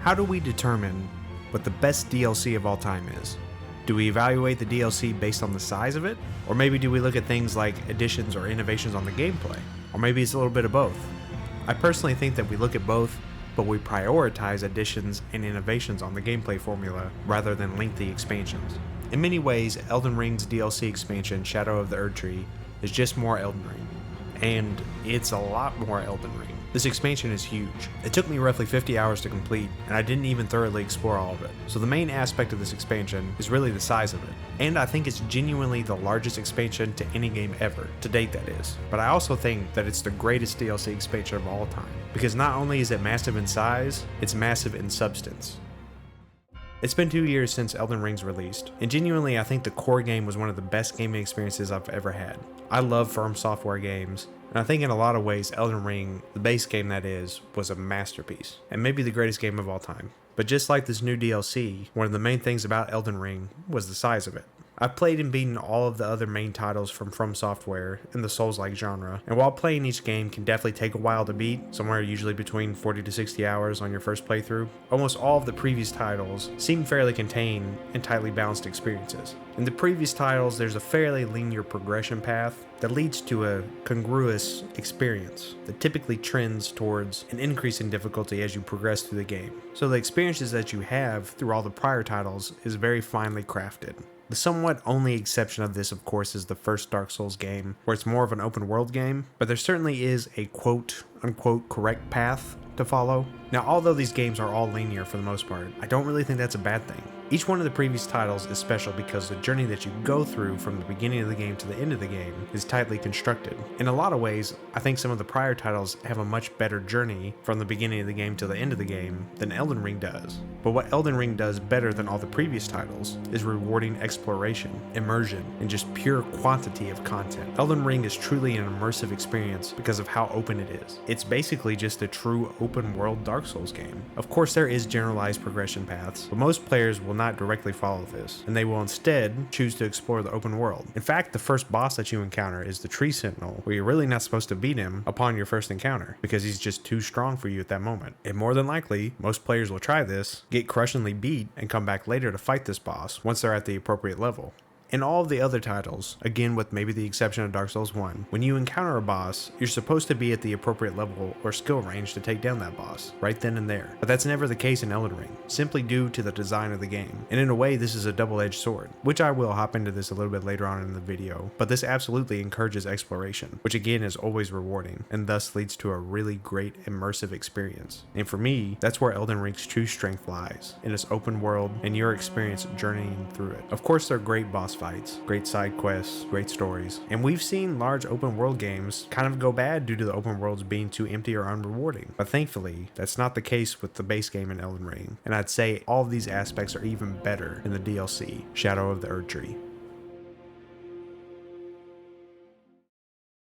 How do we determine what the best DLC of all time is? Do we evaluate the DLC based on the size of it? Or maybe do we look at things like additions or innovations on the gameplay? Or maybe it's a little bit of both. I personally think that we look at both, but we prioritize additions and innovations on the gameplay formula rather than lengthy expansions. In many ways, Elden Ring's DLC expansion, Shadow of the Erdtree, is just more Elden Ring. And it's a lot more Elden Ring. This expansion is huge. It took me roughly 50 hours to complete, and I didn't even thoroughly explore all of it. So the main aspect of this expansion is really the size of it. And I think it's genuinely the largest expansion to any game ever, to date that is. But I also think that it's the greatest DLC expansion of all time, because not only is it massive in size, it's massive in substance. It's been 2 years since Elden Ring's released, and genuinely I think the core game was one of the best gaming experiences I've ever had. I love FromSoftware games, and I think in a lot of ways Elden Ring, the base game that is, was a masterpiece, and maybe the greatest game of all time. But just like this new DLC, one of the main things about Elden Ring was the size of it. I've played and beaten all of the other main titles from FromSoftware in the Souls-like genre, and while playing each game can definitely take a while to beat, somewhere usually between 40 to 60 hours on your first playthrough, almost all of the previous titles seem fairly contained and tightly balanced experiences. In the previous titles, there's a fairly linear progression path that leads to a congruous experience that typically trends towards an increase in difficulty as you progress through the game. So the experiences that you have through all the prior titles is very finely crafted. The somewhat only exception of this, of course, is the first Dark Souls game, where it's more of an open world game, but there certainly is a quote-unquote correct path to follow. Now, although these games are all linear for the most part, I don't really think that's a bad thing. Each one of the previous titles is special because the journey that you go through from the beginning of the game to the end of the game is tightly constructed. In a lot of ways, I think some of the prior titles have a much better journey from the beginning of the game to the end of the game than Elden Ring does. But what Elden Ring does better than all the previous titles is rewarding exploration, immersion, and just pure quantity of content. Elden Ring is truly an immersive experience because of how open it is. It's basically just a true open world Dark Souls game. Of course, there is generalized progression paths, but most players will not directly follow this, and they will instead choose to explore the open world. In fact, the first boss that you encounter is the Tree Sentinel, where you're really not supposed to beat him upon your first encounter, because he's just too strong for you at that moment. And more than likely, most players will try this, get crushingly beat, and come back later to fight this boss once they're at the appropriate level. In all of the other titles, again with maybe the exception of Dark Souls 1, when you encounter a boss, you're supposed to be at the appropriate level or skill range to take down that boss, right then and there. But that's never the case in Elden Ring, simply due to the design of the game. And in a way, this is a double-edged sword, which I will hop into this a little bit later on in the video, but this absolutely encourages exploration, which again is always rewarding, and thus leads to a really great immersive experience. And for me, that's where Elden Ring's true strength lies, in its open world and your experience journeying through it. Of course, there are great boss fights, great side quests, great stories, and we've seen large open world games kind of go bad due to the open worlds being too empty or unrewarding. But thankfully, that's not the case with the base game in Elden Ring, and I'd say all of these aspects are even better in the DLC, Shadow of the Erdtree.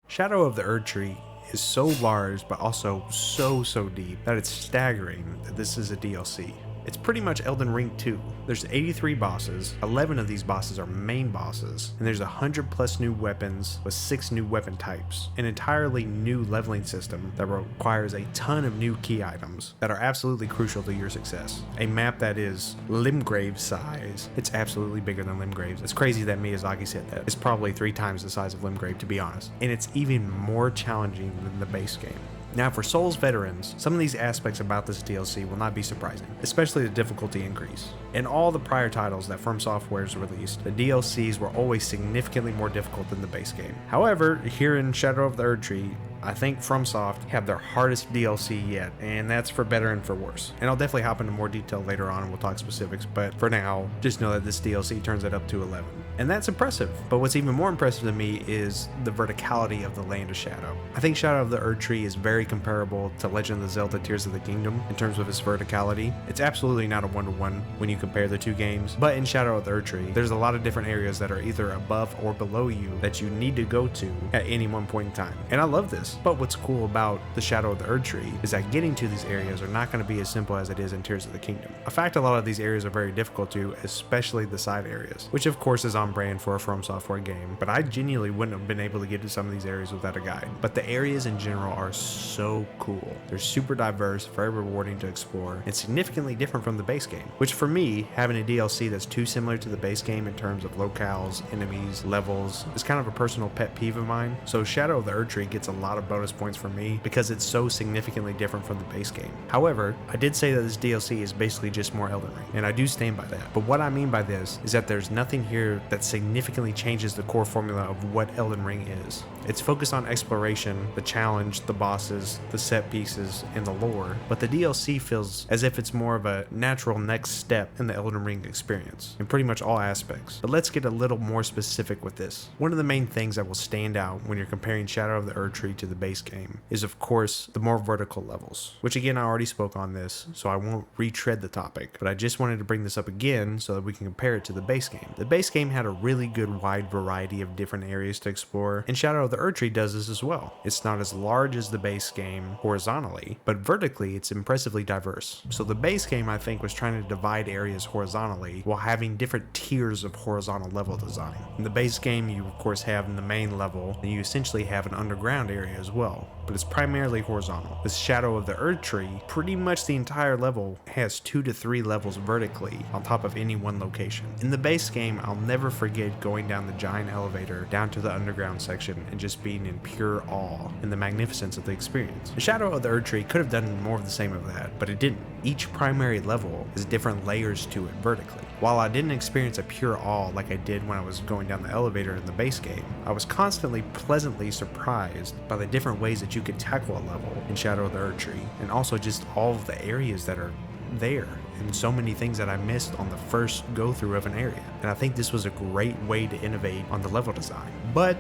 Shadow of the Erdtree is so large but also so deep that it's staggering that this is a DLC. It's pretty much Elden Ring 2. There's 83 bosses, 11 of these bosses are main bosses, and there's 100 plus new weapons with 6 new weapon types, an entirely new leveling system that requires a ton of new key items that are absolutely crucial to your success. A map that is Limgrave size. It's absolutely bigger than Limgrave. It's crazy that Miyazaki said that. It's probably 3 times the size of Limgrave, to be honest. And it's even more challenging than the base game. Now, for Souls veterans, some of these aspects about this DLC will not be surprising, especially the difficulty increase. In all the prior titles that FromSoftware's released, the DLCs were always significantly more difficult than the base game. However, here in Shadow of the Erdtree, I think FromSoft have their hardest DLC yet, and that's for better and for worse. And I'll definitely hop into more detail later on and we'll talk specifics, but for now, just know that this DLC turns it up to 11. And that's impressive, but what's even more impressive to me is the verticality of the Land of Shadow. I think Shadow of the Erdtree is very comparable to Legend of Zelda Tears of the Kingdom in terms of its verticality. It's absolutely not a one-to-one when you compare the two games, but in Shadow of the Erdtree, there's a lot of different areas that are either above or below you that you need to go to at any one point in time. And I love this. areas. But what's cool about the Shadow of the Erdtree is that getting to these areas are not going to be as simple as it is in Tears of the Kingdom. In fact, a lot of these areas are very difficult to, especially the side areas, which of course is on brand for a FromSoftware game, but I genuinely wouldn't have been able to get to some of these areas without a guide. But the areas in general are so cool. They're super diverse, very rewarding to explore, and significantly different from the base game, which for me, having a DLC that's too similar to the base game in terms of locales, enemies, levels, is kind of a personal pet peeve of mine. So Shadow of the Erdtree gets a lot of bonus points from me because it's so significantly different from the base game. However, I did say that this DLC is basically just more Elden Ring, and I do stand by that. But what I mean by this is that there's nothing here that significantly changes the core formula of what Elden Ring is. It's focused on exploration, the challenge, the bosses, the set pieces, and the lore, but the DLC feels as if it's more of a natural next step in the Elden Ring experience, in pretty much all aspects. But let's get a little more specific with this. One of the main things that will stand out when you're comparing Shadow of the Erdtree to the base game is of course the more vertical levels, which again I already spoke on this, so I won't retread the topic, but I just wanted to bring this up again so that we can compare it to the base game. The base game had a really good wide variety of different areas to explore, and Shadow of the Erdtree does this as well. It's not as large as the base game horizontally, but vertically it's impressively diverse. So the base game I think was trying to divide areas horizontally while having different tiers of horizontal level design. In the base game you of course have in the main level, and you essentially have an underground area as well, but it's primarily horizontal. The Shadow of the Erdtree, pretty much the entire level has 2 to 3 levels vertically on top of any one location. In the base game, I'll never forget going down the giant elevator down to the underground section and just being in pure awe in the magnificence of the experience. The Shadow of the Erdtree could have done more of the same of that, but it didn't. Each primary level has different layers to it vertically. While I didn't experience a pure awe like I did when I was going down the elevator in the base game, I was constantly pleasantly surprised by the different ways that you could tackle a level in Shadow of the Erdtree, and also just all of the areas that are there, and so many things that I missed on the first go through of an area. And I think this was a great way to innovate on the level design. But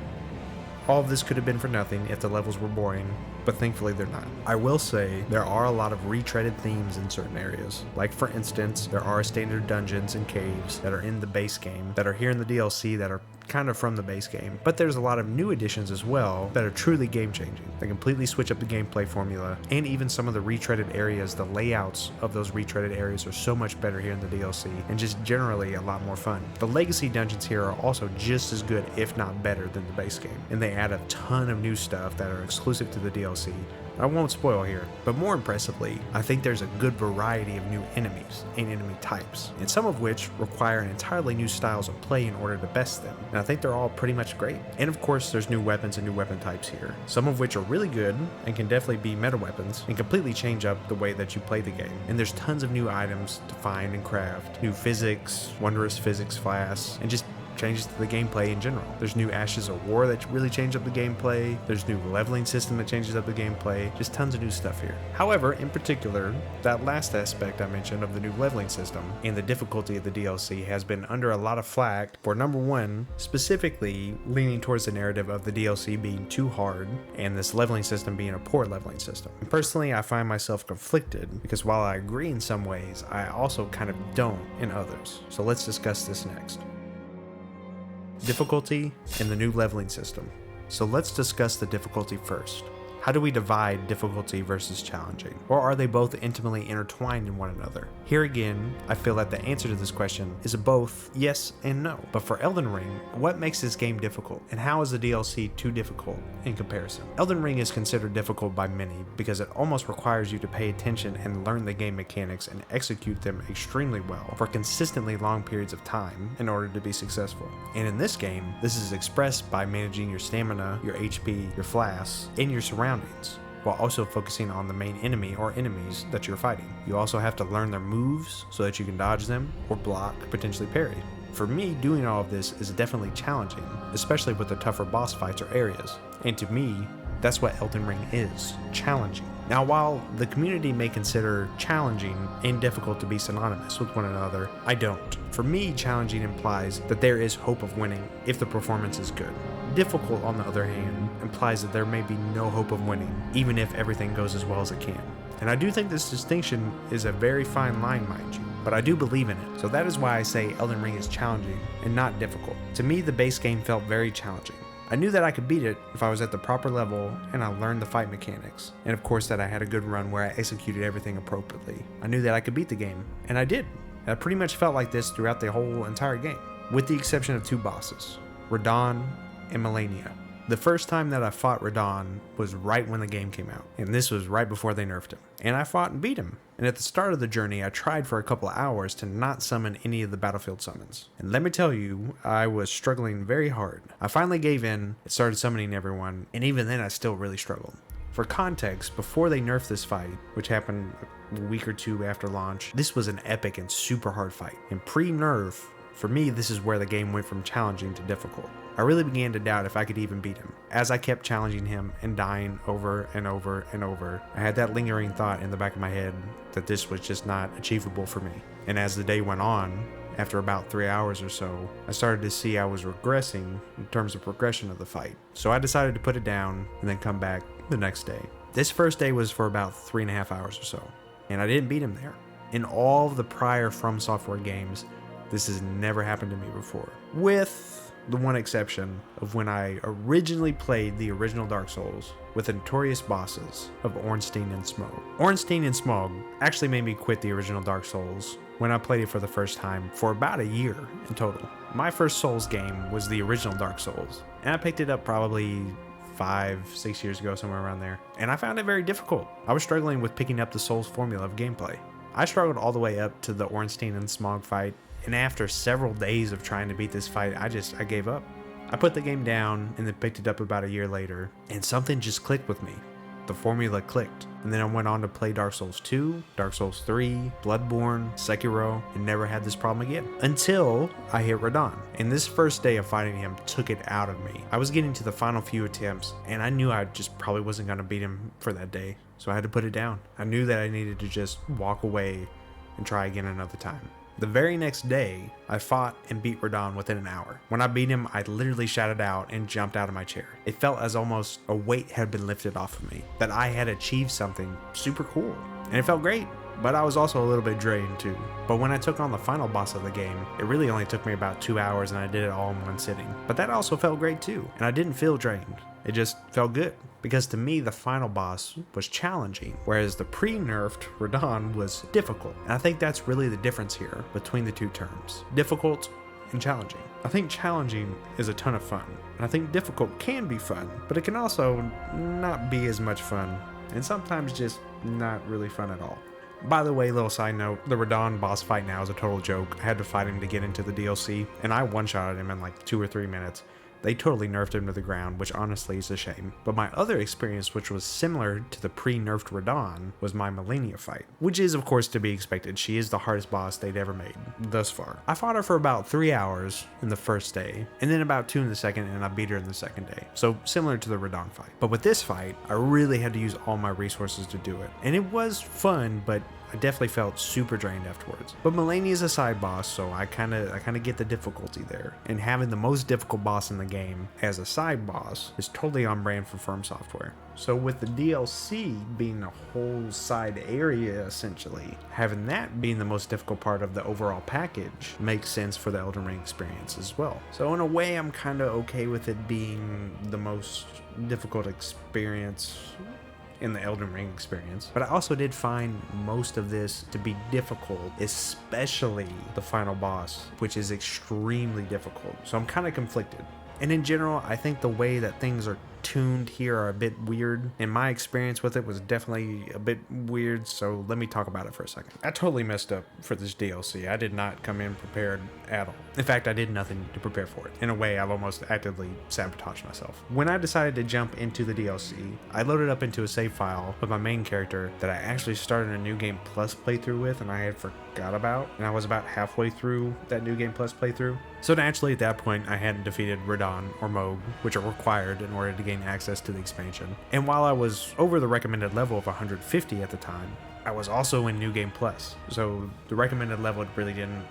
all of this could have been for nothing if the levels were boring, but thankfully they're not. I will say there are a lot of retreaded themes in certain areas. Like for instance, there are standard dungeons and caves that are in the base game that are here in the DLC that are kind of from the base game, but there's a lot of new additions as well that are truly game changing. They completely switch up the gameplay formula, and even some of the retreaded areas, the layouts of those retreaded areas are so much better here in the DLC, and just generally a lot more fun. The legacy dungeons here are also just as good, if not better, than the base game, and they add a ton of new stuff that are exclusive to the DLC. I won't spoil here, but more impressively, I think there's a good variety of new enemies and enemy types, and some of which require entirely new styles of play in order to best them, and I think they're all pretty much great. And of course, there's new weapons and new weapon types here, some of which are really good and can definitely be meta weapons and completely change up the way that you play the game. And there's tons of new items to find and craft, new physics, wondrous physics class, and just changes to the gameplay in general. There's new Ashes of War that really change up the gameplay. There's new leveling system that changes up the gameplay. Just tons of new stuff here. However, in particular, that last aspect I mentioned of the new leveling system and the difficulty of the DLC has been under a lot of flack for, number one, specifically leaning towards the narrative of the DLC being too hard and this leveling system being a poor leveling system. And personally, I find myself conflicted because while I agree in some ways, I also kind of don't in others. So let's discuss this next. Difficulty and the new leveling system. So let's discuss the difficulty first. How do we divide difficulty versus challenging? Or are they both intimately intertwined in one another? Here again, I feel that the answer to this question is a both yes and no. But for Elden Ring, what makes this game difficult? And how is the DLC too difficult in comparison? Elden Ring is considered difficult by many because it almost requires you to pay attention and learn the game mechanics and execute them extremely well for consistently long periods of time in order to be successful. And in this game, this is expressed by managing your stamina, your HP, your flasks, and your surroundings, while also focusing on the main enemy or enemies that you're fighting. You also have to learn their moves so that you can dodge them or block, potentially parry. For me, doing all of this is definitely challenging, especially with the tougher boss fights or areas. And to me, that's what Elden Ring is, challenging. Now, while the community may consider challenging and difficult to be synonymous with one another, I don't. For me, challenging implies that there is hope of winning if the performance is good. Difficult, on the other hand, implies that there may be no hope of winning, even if everything goes as well as it can. And I do think this distinction is a very fine line, mind you, but I do believe in it. So that is why I say Elden Ring is challenging and not difficult. To me, the base game felt very challenging. I knew that I could beat it if I was at the proper level and I learned the fight mechanics. And of course that I had a good run where I executed everything appropriately. I knew that I could beat the game, and I did. I pretty much felt like this throughout the whole entire game, with the exception of 2 bosses, Radahn and Malenia. The first time that I fought Radahn was right when the game came out, and this was right before they nerfed him. And I fought and beat him. And at the start of the journey, I tried for a couple of hours to not summon any of the battlefield summons. And let me tell you, I was struggling very hard. I finally gave in, started summoning everyone, and even then I still really struggled. For context, before they nerfed this fight, which happened a week or 2 after launch, this was an epic and super hard fight. And pre-nerf, for me, this is where the game went from challenging to difficult. I really began to doubt if I could even beat him. As I kept challenging him and dying over and over and over, I had that lingering thought in the back of my head that this was just not achievable for me. And as the day went on, after about 3 hours or so, I started to see I was regressing in terms of progression of the fight. So I decided to put it down and then come back the next day. This first day was for about 3.5 hours or so, and I didn't beat him there. In all of the prior FromSoftware games, this has never happened to me before, with the one exception of when I originally played the original Dark Souls with the notorious bosses of Ornstein and Smough. Ornstein and Smough actually made me quit the original Dark Souls when I played it for the first time for about a year in total. My first Souls game was the original Dark Souls, and I picked it up probably 5-6 years ago, somewhere around there, and I found it very difficult. I was struggling with picking up the Souls formula of gameplay. I struggled all the way up to the Ornstein and Smough fight, and after several days of trying to beat this fight, I gave up. I put the game down and then picked it up about a year later, and something just clicked with me. The formula clicked, and then I went on to play Dark Souls 2, Dark Souls 3, Bloodborne, Sekiro, and never had this problem again. Until I hit Radahn, and this first day of fighting him took it out of me. I was getting to the final few attempts, and I knew I just probably wasn't going to beat him for that day, so I had to put it down. I knew that I needed to just walk away and try again another time. The very next day, I fought and beat Radahn within an hour. When I beat him, I literally shouted out and jumped out of my chair. It felt as almost a weight had been lifted off of me, that I had achieved something super cool. And it felt great, but I was also a little bit drained too. But when I took on the final boss of the game, it really only took me about 2 hours and I did it all in one sitting. But that also felt great too, and I didn't feel drained. It just felt good. Because to me, the final boss was challenging, whereas the pre-nerfed Radahn was difficult. And I think that's really the difference here between the two terms. Difficult and challenging. I think challenging is a ton of fun. And I think difficult can be fun, but it can also not be as much fun. And sometimes just not really fun at all. By the way, little side note, the Radahn boss fight now is a total joke. I had to fight him to get into the DLC, and I one-shotted him in like 2 or 3 minutes. They totally nerfed him to the ground, which honestly is a shame. But my other experience, which was similar to the pre-nerfed Radahn, was my Malenia fight, which is of course to be expected. She is the hardest boss they'd ever made, thus far. I fought her for about 3 hours in the first day, and then about 2 in the second, and I beat her in the second day. So similar to the Radahn fight. But with this fight, I really had to use all my resources to do it. And it was fun, but I definitely felt super drained afterwards. But Malenia is a side boss, so I kind of get the difficulty there. And having the most difficult boss in the game as a side boss is totally on brand for FromSoftware. So with the DLC being a whole side area essentially, having that being the most difficult part of the overall package makes sense for the Elden Ring experience as well. So in a way, I'm kind of okay with it being the most difficult experience in the Elden Ring experience, but I also did find most of this to be difficult, especially the final boss, which is extremely difficult. So I'm kind of conflicted. And in general, I think the way that things are tuned here are a bit weird, and my experience with it was definitely a bit weird, so let me talk about it for a second. I totally messed up for this DLC. I did not come in prepared at all. In fact, I did nothing to prepare for it. In a way, I've almost actively sabotaged myself. When I decided to jump into the DLC, I loaded up into a save file with my main character that I actually started a New Game Plus playthrough with, and I had forgot about, and I was about halfway through that New Game Plus playthrough. So naturally at that point, I hadn't defeated Radahn or Mohg, which are required in order to gain access to the expansion. And while I was over the recommended level of 150 at the time, I was also in New Game Plus, so the recommended level really didn't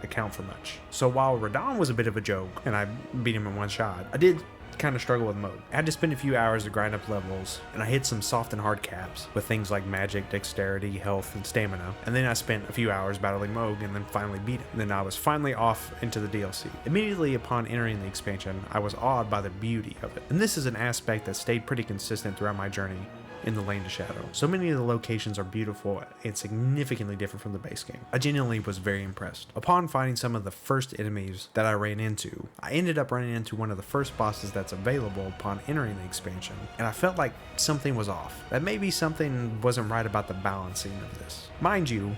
account for much. So while Radahn was a bit of a joke, and I beat him in one shot, I did kind of struggle with mode. I had to spend a few hours to grind up levels, and I hit some soft and hard caps with things like magic, dexterity, health, and stamina. And then I spent a few hours battling Moog and then finally beat him. And then I was finally off into the DLC. Immediately upon entering the expansion, I was awed by the beauty of it. And this is an aspect that stayed pretty consistent throughout my journey in the Lane to Shadow. So many of the locations are beautiful and significantly different from the base game. I genuinely was very impressed. Upon finding some of the first enemies that I ran into, I ended up running into one of the first bosses that's available upon entering the expansion, and I felt like something was off. That maybe something wasn't right about the balancing of this. Mind you,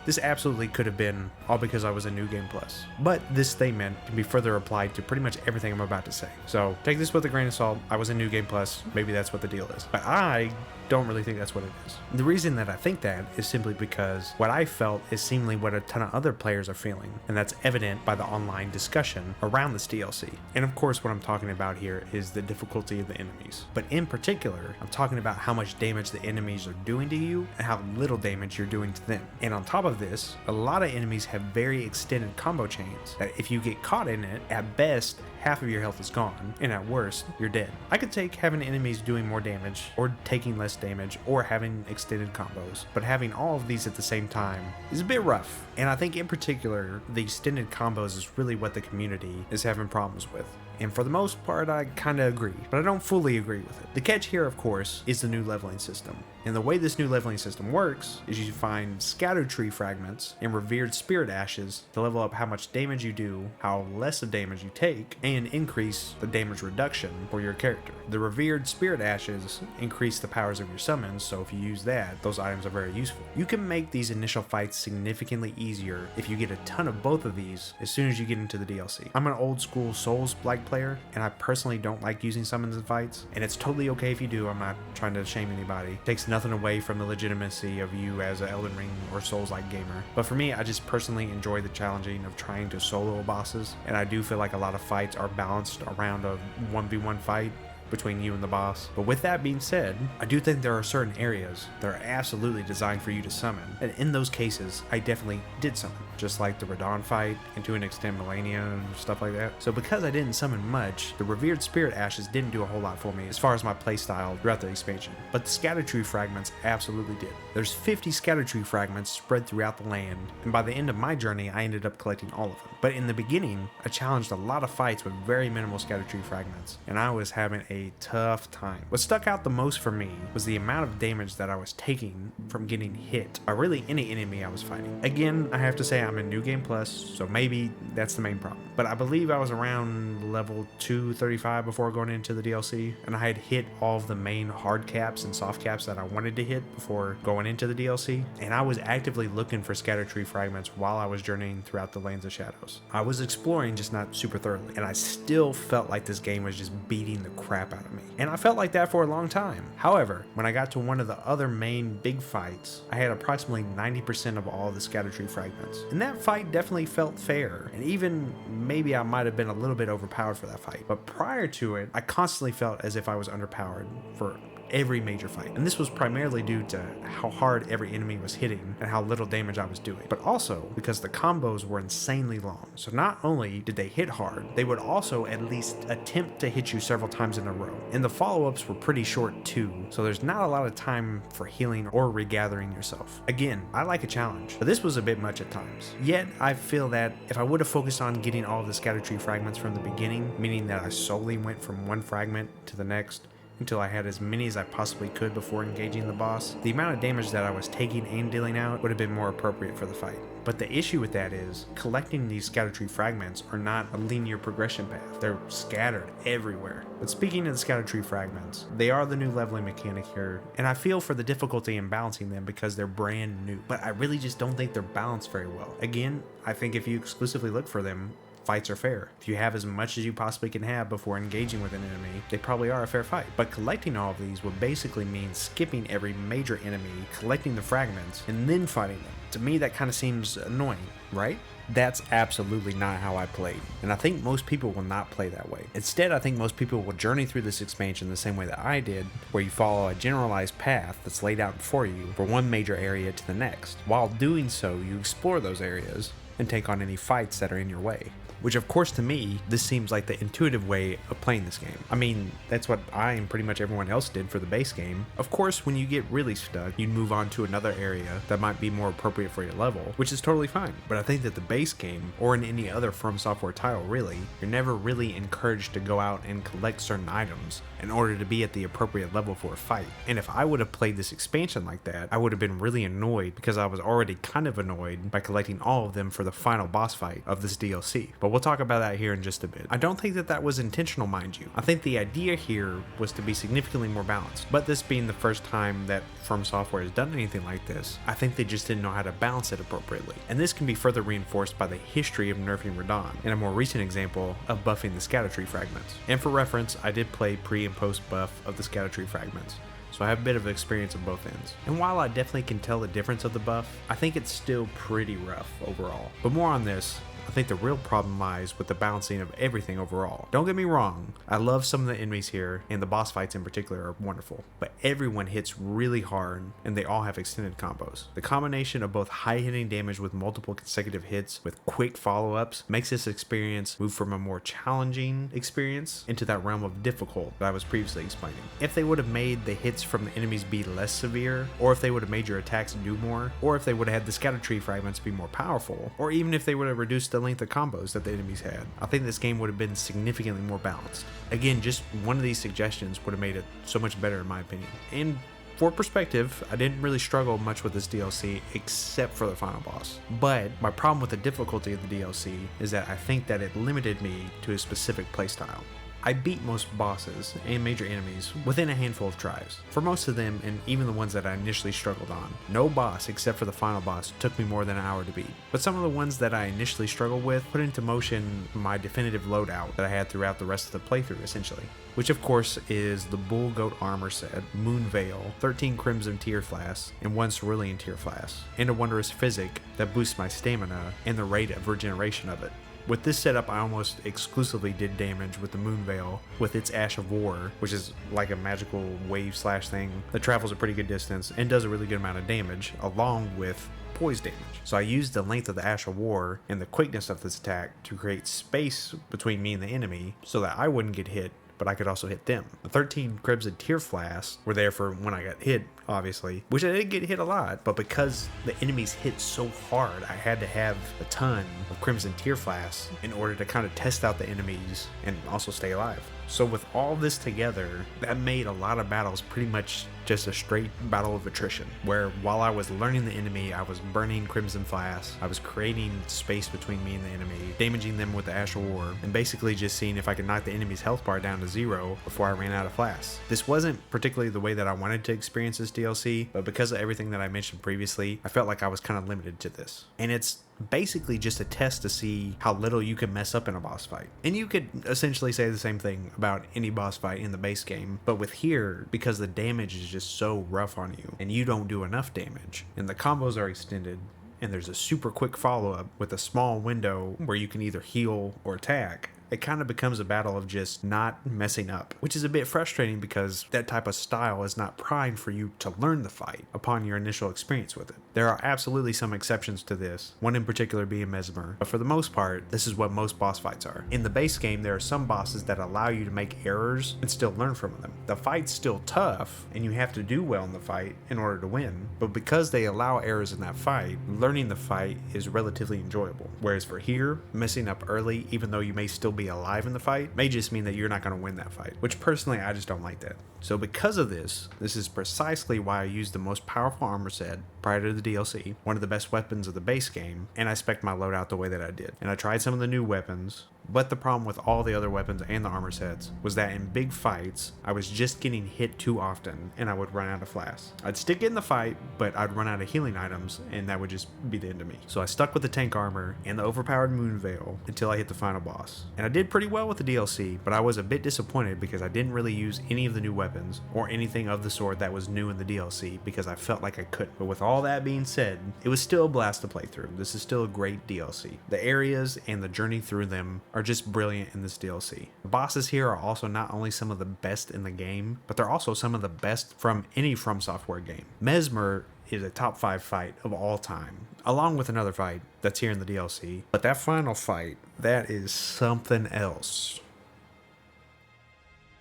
this absolutely could have been all because I was a New Game Plus. But this statement can be further applied to pretty much everything I'm about to say. So take this with a grain of salt. I was a New Game Plus. Maybe that's what the deal is. But I don't really think that's what it is. The reason that I think that is simply because what I felt is seemingly what a ton of other players are feeling, and that's evident by the online discussion around this DLC. And of course, what I'm talking about here is the difficulty of the enemies. But in particular, I'm talking about how much damage the enemies are doing to you and how little damage you're doing to them. And on top of this, a lot of enemies have very extended combo chains that if you get caught in it, at best, half of your health is gone, and at worst, you're dead. I could take having enemies doing more damage, or taking less damage, or having extended combos, but having all of these at the same time is a bit rough. And I think in particular, the extended combos is really what the community is having problems with. And for the most part, I kinda agree, but I don't fully agree with it. The catch here, of course, is the new leveling system. And the way this new leveling system works is you find scattered tree fragments and revered spirit ashes to level up how much damage you do, how less of damage you take, and increase the damage reduction for your character. The revered spirit ashes increase the powers of your summons, so if you use that, those items are very useful. You can make these initial fights significantly easier if you get a ton of both of these as soon as you get into the DLC. I'm an old school Souls-like player, and I personally don't like using summons in fights, and it's totally okay if you do. I'm not trying to shame anybody. It takes nothing away from the legitimacy of you as an Elden Ring or Souls-like gamer. But for me, I just personally enjoy the challenging of trying to solo bosses, and I do feel like a lot of fights are balanced around a 1v1 fight between you and the boss. But with that being said, I do think there are certain areas that are absolutely designed for you to summon, and in those cases, I definitely did summon, just like the Radon fight, and to an extent Melania and stuff like that. So because I didn't summon much, the Revered Spirit Ashes didn't do a whole lot for me as far as my playstyle throughout the expansion, but the Scatter Tree Fragments absolutely did. There's 50 Scatter Tree Fragments spread throughout the land, and by the end of my journey, I ended up collecting all of them. But in the beginning, I challenged a lot of fights with very minimal Scatter Tree Fragments, and I was having a tough time. What stuck out the most for me was the amount of damage that I was taking from getting hit by really any enemy I was fighting. Again, I have to say I'm in New Game Plus, so maybe that's the main problem. But I believe I was around level 235 before going into the DLC, and I had hit all of the main hard caps and soft caps that I wanted to hit before going into the DLC, and I was actively looking for Scatter Tree Fragments while I was journeying throughout the Lands of Shadows. I was exploring, just not super thoroughly, and I still felt like this game was just beating the crap out of me. And I felt like that for a long time. However, when I got to one of the other main big fights, I had approximately 90% of all the Scatter Tree Fragments. And that fight definitely felt fair, and even maybe I might have been a little bit overpowered for that fight. But prior to it, I constantly felt as if I was underpowered for every major fight, and this was primarily due to how hard every enemy was hitting and how little damage I was doing, but also because the combos were insanely long. So not only did they hit hard, they would also at least attempt to hit you several times in a row, and the follow-ups were pretty short too, so there's not a lot of time for healing or regathering yourself. Again, I like a challenge, but this was a bit much at times. Yet I feel that if I would have focused on getting all of the Scatter Tree Fragments from the beginning, meaning that I solely went from one fragment to the next until I had as many as I possibly could before engaging the boss, the amount of damage that I was taking and dealing out would have been more appropriate for the fight. But the issue with that is, collecting these Scatter Tree Fragments are not a linear progression path. They're scattered everywhere. But speaking of the Scatter Tree Fragments, they are the new leveling mechanic here, and I feel for the difficulty in balancing them because they're brand new. But I really just don't think they're balanced very well. Again, I think if you exclusively look for them, fights are fair. If you have as much as you possibly can have before engaging with an enemy, they probably are a fair fight. But collecting all of these would basically mean skipping every major enemy, collecting the fragments, and then fighting them. To me, that kind of seems annoying, right? That's absolutely not how I played, and I think most people will not play that way. Instead, I think most people will journey through this expansion the same way that I did, where you follow a generalized path that's laid out before you from one major area to the next. While doing so, you explore those areas and take on any fights that are in your way. which of course to me, this seems like the intuitive way of playing this game. I mean, that's what I and pretty much everyone else did for the base game. Of course, when you get really stuck, you'd move on to another area that might be more appropriate for your level, which is totally fine. But I think that the base game, or in any other FromSoftware title really, you're never really encouraged to go out and collect certain items in order to be at the appropriate level for a fight. And if I would have played this expansion like that, I would have been really annoyed because I was already kind of annoyed by collecting all of them for the final boss fight of this DLC. But we'll talk about that here in just a bit. I don't think that that was intentional, mind you. I think the idea here was to be significantly more balanced, but this being the first time that FromSoftware has done anything like this, I think they just didn't know how to balance it appropriately. And this can be further reinforced by the history of nerfing Radon, and a more recent example of buffing the Scatter-Tree fragments. And for reference, I did play pre and post buff of the Scatter-Tree fragments, so I have a bit of experience on both ends. And while I definitely can tell the difference of the buff, I think it's still pretty rough overall. But more on this. I think the real problem lies with the balancing of everything overall. Don't get me wrong, I love some of the enemies here, and the boss fights in particular are wonderful, but everyone hits really hard, and they all have extended combos. The combination of both high hitting damage with multiple consecutive hits with quick follow-ups makes this experience move from a more challenging experience into that realm of difficult that I was previously explaining. If they would have made the hits from the enemies be less severe, or if they would have made your attacks do more, or if they would have had the Scatter-Tree fragments be more powerful, or even if they would have reduced the length of combos that the enemies had, I think this game would have been significantly more balanced. Again, just one of these suggestions would have made it so much better in my opinion. And for perspective, I didn't really struggle much with this DLC except for the final boss. But my problem with the difficulty of the DLC is that I think that it limited me to a specific playstyle. I beat most bosses and major enemies within a handful of tries. For most of them, and even the ones that I initially struggled on, no boss except for the final boss took me more than an hour to beat. But some of the ones that I initially struggled with put into motion my definitive loadout that I had throughout the rest of the playthrough essentially. Which of course is the Bull Goat Armor Set, Moon Veil, 13 Crimson Tear Flasks, and 1 Cerulean Tear Flask, and a Wondrous Physic that boosts my stamina and the rate of regeneration of it. With this setup, I almost exclusively did damage with the Moon Veil with its Ash of War, which is like a magical wave slash thing that travels a pretty good distance and does a really good amount of damage, along with poise damage. So I used the length of the Ash of War and the quickness of this attack to create space between me and the enemy so that I wouldn't get hit, but I could also hit them. The 13 Crimson Tear Flasks were there for when I got hit, obviously, which I didn't get hit a lot, but because the enemies hit so hard, I had to have a ton of Crimson Tear Flasks in order to kind of test out the enemies and also stay alive. So with all this together, that made a lot of battles pretty much just a straight battle of attrition, where while I was learning the enemy, I was burning Crimson Flasks, I was creating space between me and the enemy, damaging them with the Ash of War, and basically just seeing if I could knock the enemy's health bar down to 0 before I ran out of flasks. This wasn't particularly the way that I wanted to experience this DLC, but because of everything that I mentioned previously, I felt like I was kind of limited to this. And it's basically just a test to see how little you can mess up in a boss fight. And you could essentially say the same thing about any boss fight in the base game, but with here, because the damage is just so rough on you and you don't do enough damage and the combos are extended and there's a super quick follow-up with a small window where you can either heal or attack, it kind of becomes a battle of just not messing up, which is a bit frustrating because that type of style is not primed for you to learn the fight upon your initial experience with it. There are absolutely some exceptions to this, one in particular being Mesmer, but for the most part, this is what most boss fights are. In the base game, there are some bosses that allow you to make errors and still learn from them. The fight's still tough, and you have to do well in the fight in order to win, but because they allow errors in that fight, learning the fight is relatively enjoyable. Whereas for here, messing up early, even though you may still be alive in the fight, may just mean that you're not going to win that fight, which personally I just don't like that. So because of this is precisely why I used the most powerful armor set prior to the DLC, one of the best weapons of the base game, and I spec'd my loadout the way that I did. And I tried some of the new weapons, but the problem with all the other weapons and the armor sets was that in big fights, I was just getting hit too often and I would run out of flasks. I'd still get in the fight, but I'd run out of healing items and that would just be the end of me. So I stuck with the tank armor and the overpowered Moon Veil until I hit the final boss. And I did pretty well with the DLC, but I was a bit disappointed because I didn't really use any of the new weapons or anything of the sort that was new in the DLC because I felt like I couldn't. But with all all that being said, it was still a blast to play through. This is still a great DLC. The areas and the journey through them are just brilliant in this DLC. The bosses here are also not only some of the best in the game, but they're also some of the best from any FromSoftware game. Mesmer is a top 5 fight of all time, along with another fight that's here in the DLC. But that final fight, that is something else.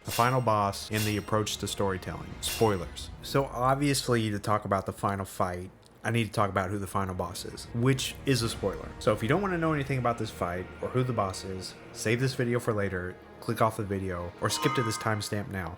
The final boss and the approach to storytelling. Spoilers. So obviously, to talk about the final fight, I need to talk about who the final boss is, which is a spoiler. So if you don't want to know anything about this fight or who the boss is, save this video for later, click off the video, or skip to this timestamp now.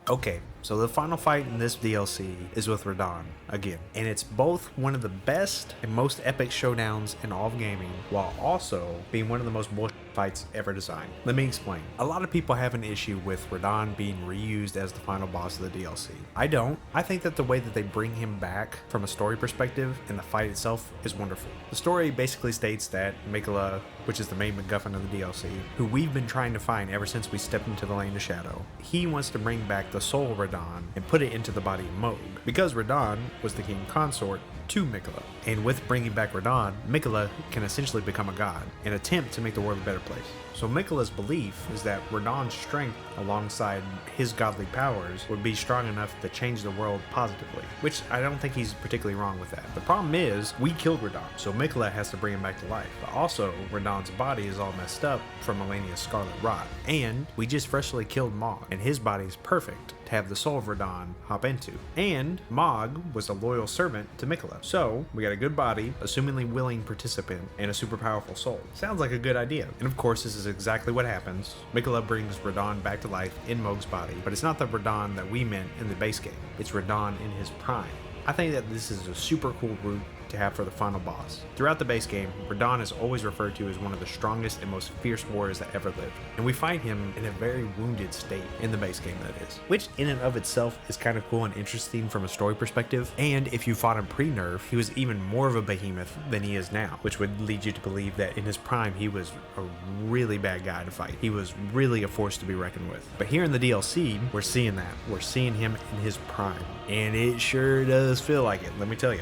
Okay, so the final fight in this DLC is with Radahn, again. And it's both one of the best and most epic showdowns in all of gaming, while also being one of the most bullshit fights ever designed. Let me explain. A lot of people have an issue with Radahn being reused as the final boss of the DLC. I don't. I think that the way that they bring him back from a story perspective and the fight itself is wonderful. The story basically states that Miquella, which is the main MacGuffin of the DLC, who we've been trying to find ever since we stepped into the Lane of Shadow, he wants to bring back the soul of Radahn and put it into the body of Mohg, because Radahn was the king consort to Miquella. And with bringing back Radahn, Miquella can essentially become a god and attempt to make the world a better place. So Miquella's belief is that Radahn's strength alongside his godly powers would be strong enough to change the world positively, which I don't think he's particularly wrong with that. The problem is, we killed Radahn, so Miquella has to bring him back to life. But also, Radahn's body is all messed up from Melania's scarlet rot, and we just freshly killed Mohg, and his body is perfect to have the soul of Radahn hop into. And Mohg was a loyal servant to Miquella. So, we got a good body, assumingly willing participant, and a super powerful soul. Sounds like a good idea. And of course, this is exactly what happens. Miquella brings Radahn back to life in Mohg's body, but it's not the Radahn that we meant in the base game. It's Radahn in his prime. I think that this is a super cool route to have for the final boss. Throughout the base game, Radahn is always referred to as one of the strongest and most fierce warriors that ever lived, and we find him in a very wounded state in the base game, that is, which in and of itself is kind of cool and interesting from a story perspective. And if you fought him pre-nerf, he was even more of a behemoth than he is now, which would lead you to believe that in his prime he was a really bad guy to fight. He was really a force to be reckoned with. But here in the DLC, we're seeing that. We're seeing him in his prime, and it sure does feel like it, let me tell you.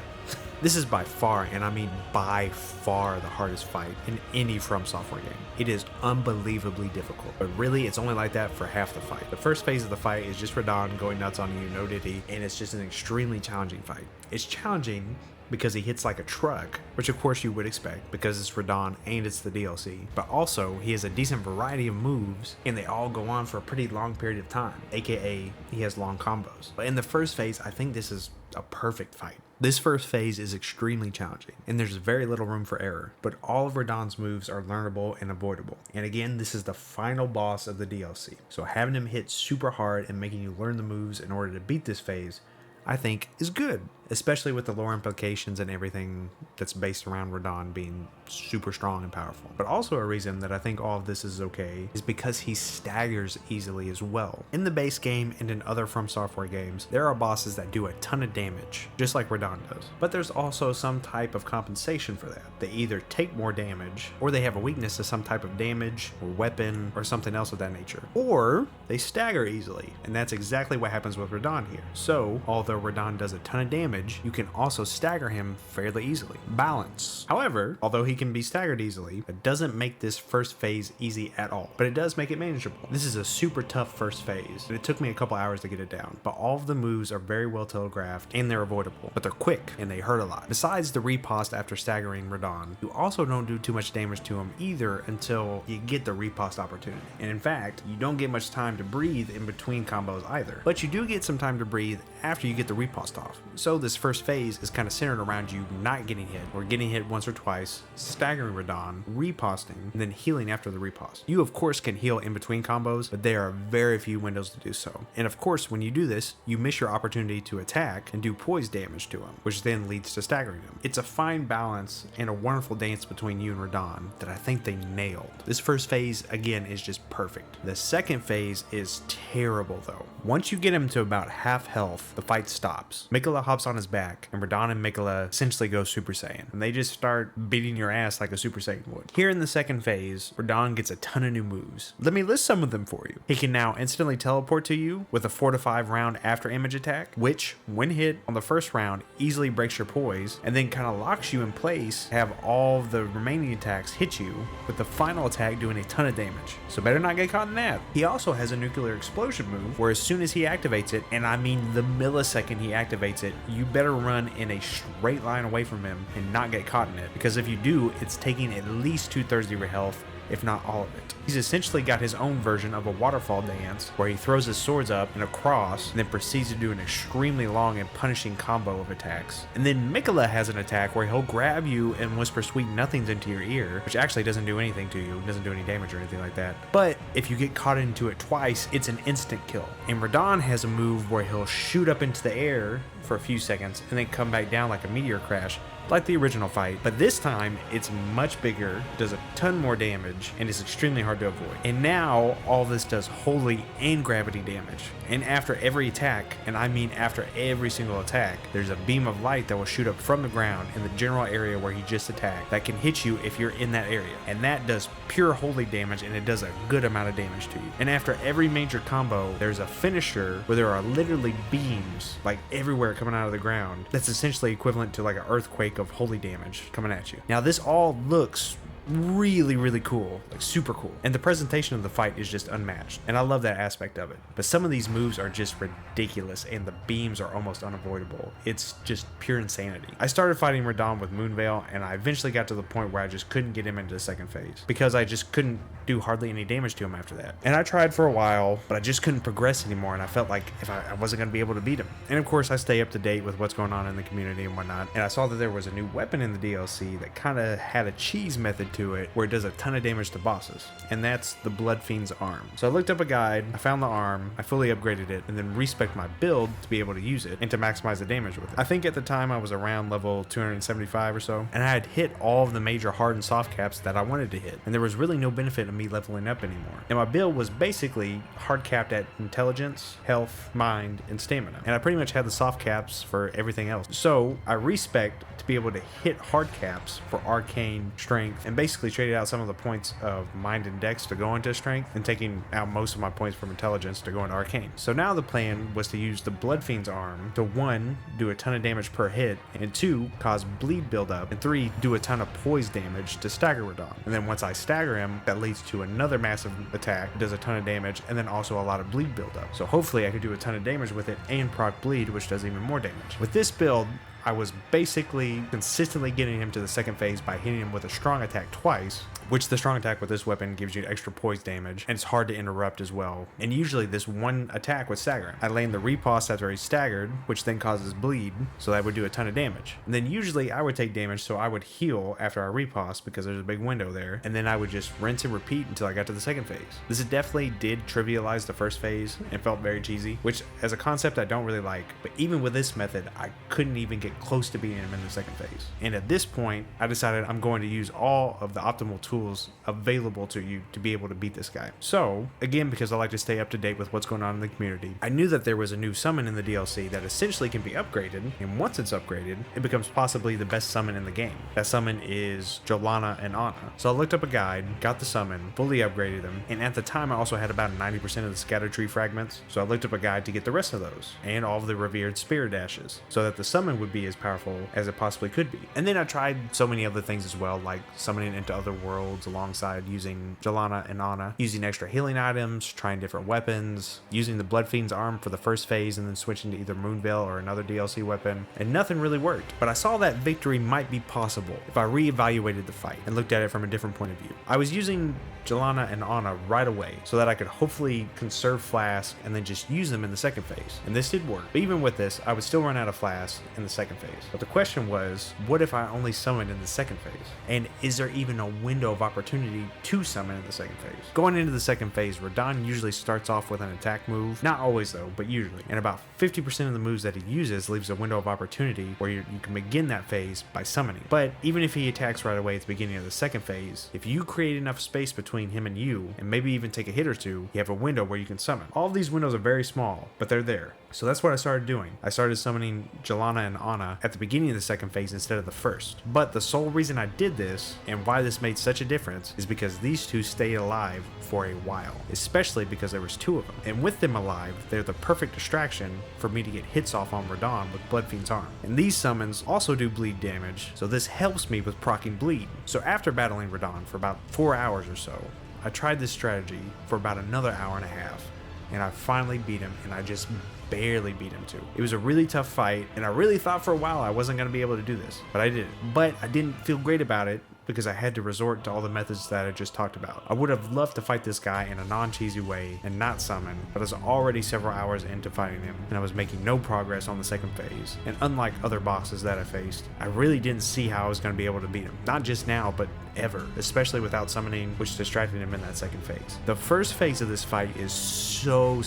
This is by far, and I mean by far, the hardest fight in any FromSoftware game. It is unbelievably difficult, but really it's only like that for half the fight. The first phase of the fight is just Radahn going nuts on you, no diddy, and it's just an extremely challenging fight. It's challenging because he hits like a truck, which of course you would expect because it's Radahn and it's the DLC, but also he has a decent variety of moves and they all go on for a pretty long period of time, aka he has long combos. But in the first phase, I think this is a perfect fight. This first phase is extremely challenging, and there's very little room for error, but all of Radahn's moves are learnable and avoidable. And again, this is the final boss of the DLC, so having him hit super hard and making you learn the moves in order to beat this phase, I think is good, especially with the lore implications and everything that's based around Radahn being super strong and powerful. But also a reason that I think all of this is okay is because he staggers easily as well. In the base game and in other FromSoftware games, there are bosses that do a ton of damage, just like Radahn does. But there's also some type of compensation for that. They either take more damage, or they have a weakness to some type of damage, or weapon, or something else of that nature. Or they stagger easily, and that's exactly what happens with Radahn here. So, although Radahn does a ton of damage, you can also stagger him fairly easily. Balance. However, although he can be staggered easily, it doesn't make this first phase easy at all, but it does make it manageable. This is a super tough first phase, and it took me a couple hours to get it down, but all of the moves are very well telegraphed and they're avoidable, but they're quick and they hurt a lot. Besides the riposte after staggering Radahn, you also don't do too much damage to him either until you get the riposte opportunity. And in fact, you don't get much time to breathe in between combos either, but you do get some time to breathe after you get the riposte off. So this first phase is kind of centered around you not getting hit, or getting hit once or twice, staggering Radahn, riposting, and then healing after the riposte. You of course can heal in between combos, but there are very few windows to do so. And of course, when you do this, you miss your opportunity to attack and do poise damage to him, which then leads to staggering him. It's a fine balance and a wonderful dance between you and Radahn that I think they nailed. This first phase, again, is just perfect. The second phase is terrible though. Once you get him to about half health, the fight stops. Mikola hops on his back, and Radahn and Mikola essentially go Super Saiyan, and they just start beating your ass like a Super Saiyan would. Here in the second phase, Radahn gets a ton of new moves. Let me list some of them for you. He can now instantly teleport to you with a 4 to 5 round after image attack, which, when hit on the first round, easily breaks your poise, and then kind of locks you in place, have all the remaining attacks hit you, with the final attack doing a ton of damage. So better not get caught in that. He also has a nuclear explosion move, where as soon as he activates it, and I mean the millisecond he activates it, you better run in a straight line away from him and not get caught in it, because if you do, it's taking at least 2/3 of your health, if not all of it. He's essentially got his own version of a waterfall dance where he throws his swords up in a cross and then proceeds to do an extremely long and punishing combo of attacks. And then Mikola has an attack where he'll grab you and whisper sweet nothings into your ear, which actually doesn't do anything to you, doesn't do any damage or anything like that. But if you get caught into it twice, it's an instant kill. And Radahn has a move where he'll shoot up into the air for a few seconds and then come back down like a meteor crash, like the original fight, but this time it's much bigger, does a ton more damage, and is extremely hard to avoid. And now all this does holy and gravity damage. And after every attack, and I mean after every single attack, there's a beam of light that will shoot up from the ground in the general area where he just attacked that can hit you if you're in that area. And that does pure holy damage, and it does a good amount of damage to you. And after every major combo, there's a finisher where there are literally beams like everywhere coming out of the ground. That's essentially equivalent to like an earthquake of holy damage coming at you. Now this all looks really cool, like super cool, and the presentation of the fight is just unmatched, and I love that aspect of it. But some of these moves are just ridiculous, and the beams are almost unavoidable. It's just pure insanity. I started fighting Radahn with Moonveil, and I eventually got to the point where I just couldn't get him into the second phase because I just couldn't do hardly any damage to him after that. And I tried for a while, but I just couldn't progress anymore, and I felt like if I wasn't going to be able to beat him. And of course I stay up to date with what's going on in the community and whatnot, and I saw that there was a new weapon in the DLC that kind of had a cheese method to it where it does a ton of damage to bosses, and that's the Blood Fiend's arm. So I looked up a guide, I found the arm, I fully upgraded it, and then respec'd my build to be able to use it and to maximize the damage with it. I think at the time I was around level 275 or so, and I had hit all of the major hard and soft caps that I wanted to hit, and there was really no benefit of me leveling up anymore. And my build was basically hard capped at intelligence, health, mind, and stamina, and I pretty much had the soft caps for everything else. So I respec'd to be able to hit hard caps for arcane, strength, and basically traded out some of the points of mind and dex to go into strength, and taking out most of my points from intelligence to go into arcane. So now the plan was to use the Blood Fiend's arm to 1, do a ton of damage per hit, and 2, cause bleed buildup, and 3, do a ton of poise damage to stagger Radahn. And then once I stagger him, that leads to another massive attack, does a ton of damage, and then also a lot of bleed buildup. So hopefully I could do a ton of damage with it and proc bleed, which does even more damage. With this build, I was basically consistently getting him to the second phase by hitting him with a strong attack twice, which the strong attack with this weapon gives you extra poise damage, and it's hard to interrupt as well. And usually this one attack would stagger him. I land the riposte after he's staggered, which then causes bleed, so that would do a ton of damage. And then usually I would take damage, so I would heal after I riposte because there's a big window there, and then I would just rinse and repeat until I got to the second phase. This definitely did trivialize the first phase and felt very cheesy, which as a concept I don't really like, but even with this method I couldn't even get close to beating him in the second phase. And at this point I decided I'm going to use all of the optimal tools available to you to be able to beat this guy. So again, because I like to stay up to date with what's going on in the community, I knew that there was a new summon in the DLC that essentially can be upgraded, and once it's upgraded it becomes possibly the best summon in the game. That summon is Jolana and Anna. So I looked up a guide, got the summon, fully upgraded them, and at the time I also had about 90% of the scatter tree fragments, so I looked up a guide to get the rest of those and all of the revered spirit dashes so that the summon would be as powerful as it possibly could be. And then I tried so many other things as well, like summoning into other worlds alongside using Jolana and Anna, using extra healing items, trying different weapons, using the Blood Fiend's arm for the first phase and then switching to either Moonveil or another DLC weapon, and nothing really worked. But I saw that victory might be possible if I reevaluated the fight and looked at it from a different point of view. I was using Jolana and Anna right away so that I could hopefully conserve flask and then just use them in the second phase, and this did work. But even with this, I would still run out of flask in the second second phase. But the question was, what if I only summoned in the second phase? And is there even a window of opportunity to summon in the second phase? Going into the second phase, Radahn usually starts off with an attack move. Not always though, but usually. And about 50% of the moves that he uses leaves a window of opportunity where you can begin that phase by summoning. But even if he attacks right away at the beginning of the second phase, if you create enough space between him and you, and maybe even take a hit or two, you have a window where you can summon. All of these windows are very small, but they're there. So that's what I started doing. I started summoning Jelana and Anna at the beginning of the second phase instead of the first. But the sole reason I did this, and why this made such a difference, is because these two stayed alive for a while, especially because there was two of them. And with them alive, they're the perfect distraction for me to get hits off on Radahn with Bloodfiend's Arm. And these summons also do bleed damage, so this helps me with proccing bleed. So after battling Radahn for about 4 hours or so, I tried this strategy for about another hour and a half, and I finally beat him, and I just barely beat him too. It was a really tough fight, and I really thought for a while I wasn't going to be able to do this, but I did. But I didn't feel great about it because I had to resort to all the methods that I just talked about. I would have loved to fight this guy in a non-cheesy way and not summon, but I was already several hours into fighting him, and I was making no progress on the second phase. And unlike other bosses that I faced, I really didn't see how I was going to be able to beat him. Not just now, but ever, especially without summoning, which distracted him in that second phase. The first phase of this fight is so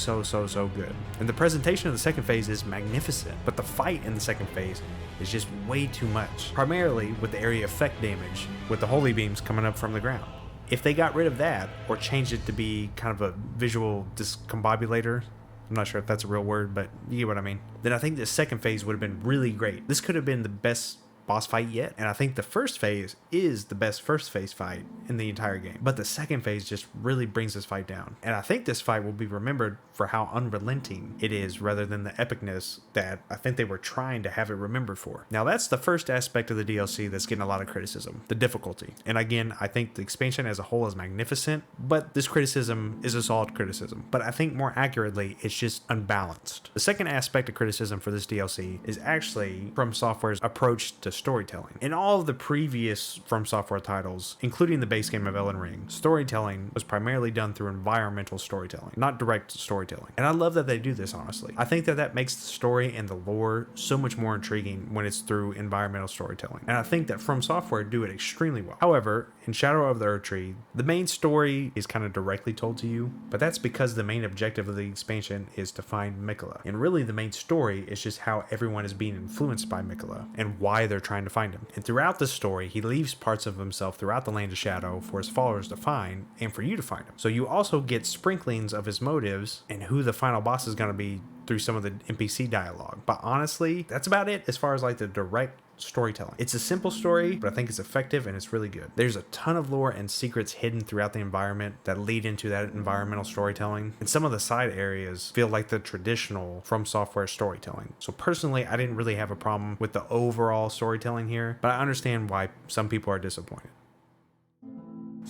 good, and the presentation of the second phase is magnificent, but the fight in the second phase is just way too much, primarily with the area effect damage with the holy beams coming up from the ground. If they got rid of that, or changed it to be kind of a visual discombobulator, I'm not sure if that's a real word, but you get what I mean, then I think the second phase would have been really great. This could have been the best boss fight yet, and I think the first phase is the best first phase fight in the entire game, but the second phase just really brings this fight down, and I think this fight will be remembered for how unrelenting it is rather than the epicness that I think they were trying to have it remembered for. Now that's the first aspect of the DLC that's getting a lot of criticism, the difficulty. And again, I think the expansion as a whole is magnificent, but this criticism is a solid criticism, but I think more accurately it's just unbalanced. The second aspect of criticism for this DLC is actually FromSoftware's approach to storytelling. In all of the previous FromSoftware titles, including the base game of Elden Ring, storytelling was primarily done through environmental storytelling, not direct storytelling. And I love that they do this, honestly. I think that makes the story and the lore so much more intriguing when it's through environmental storytelling. And I think that FromSoftware do it extremely well. However, in Shadow of the Erdtree, the main story is kind of directly told to you, but that's because the main objective of the expansion is to find Miquella. And really the main story is just how everyone is being influenced by Miquella and why they're trying to find him. And throughout the story, he leaves parts of himself throughout the Land of Shadow for his followers to find and for you to find him. So you also get sprinklings of his motives and who the final boss is going to be through some of the NPC dialogue. But honestly, that's about it as far as like the direct storytelling. It's a simple story, but I think it's effective and it's really good. There's a ton of lore and secrets hidden throughout the environment that lead into that environmental storytelling, and some of the side areas feel like the traditional FromSoftware storytelling. So personally, I didn't really have a problem with the overall storytelling here, but I understand why some people are disappointed.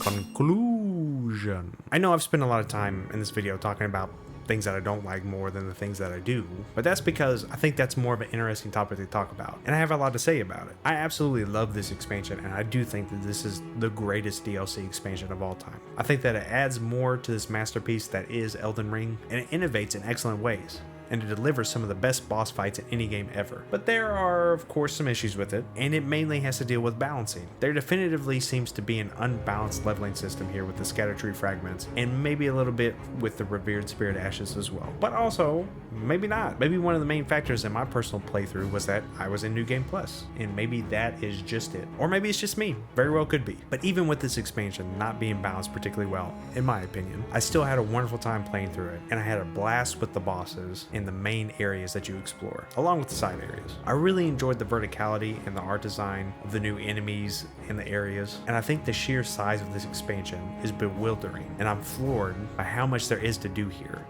Conclusion. I know I've spent a lot of time in this video talking about things that I don't like more than the things that I do, but that's because I think that's more of an interesting topic to talk about, and I have a lot to say about it. I absolutely love this expansion, and I do think that this is the greatest DLC expansion of all time. I think that it adds more to this masterpiece that is Elden Ring, and it innovates in excellent ways, and it delivers some of the best boss fights in any game ever. But there are, of course, some issues with it, and it mainly has to deal with balancing. There definitively seems to be an unbalanced leveling system here with the Scatter Tree fragments, and maybe a little bit with the Revered Spirit Ashes as well. But also, maybe not. Maybe one of the main factors in my personal playthrough was that I was in New Game Plus, and maybe that is just it. Or maybe it's just me. Very well could be. But even with this expansion not being balanced particularly well, in my opinion, I still had a wonderful time playing through it, and I had a blast with the bosses in the main areas that you explore, along with the side areas. I really enjoyed the verticality and the art design of the new enemies and the areas, and I think the sheer size of this expansion is bewildering, and I'm floored by how much there is to do here.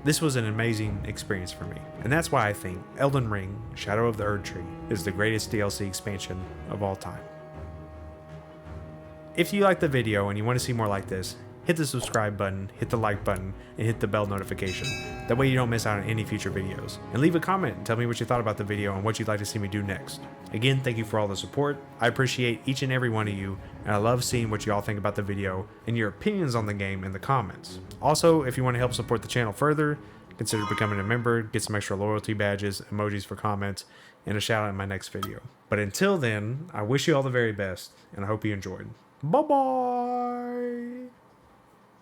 This was an amazing experience for me, and that's why I think Elden Ring Shadow of the Erdtree is the greatest DLC expansion of all time. If you liked the video and you want to see more like this, hit the subscribe button, hit the like button, and hit the bell notification. That way you don't miss out on any future videos. And leave a comment and tell me what you thought about the video and what you'd like to see me do next. Again, thank you for all the support. I appreciate each and every one of you, and I love seeing what you all think about the video and your opinions on the game in the comments. Also, if you want to help support the channel further, consider becoming a member, get some extra loyalty badges, emojis for comments, and a shout out in my next video. But until then, I wish you all the very best, and I hope you enjoyed. Bye-bye!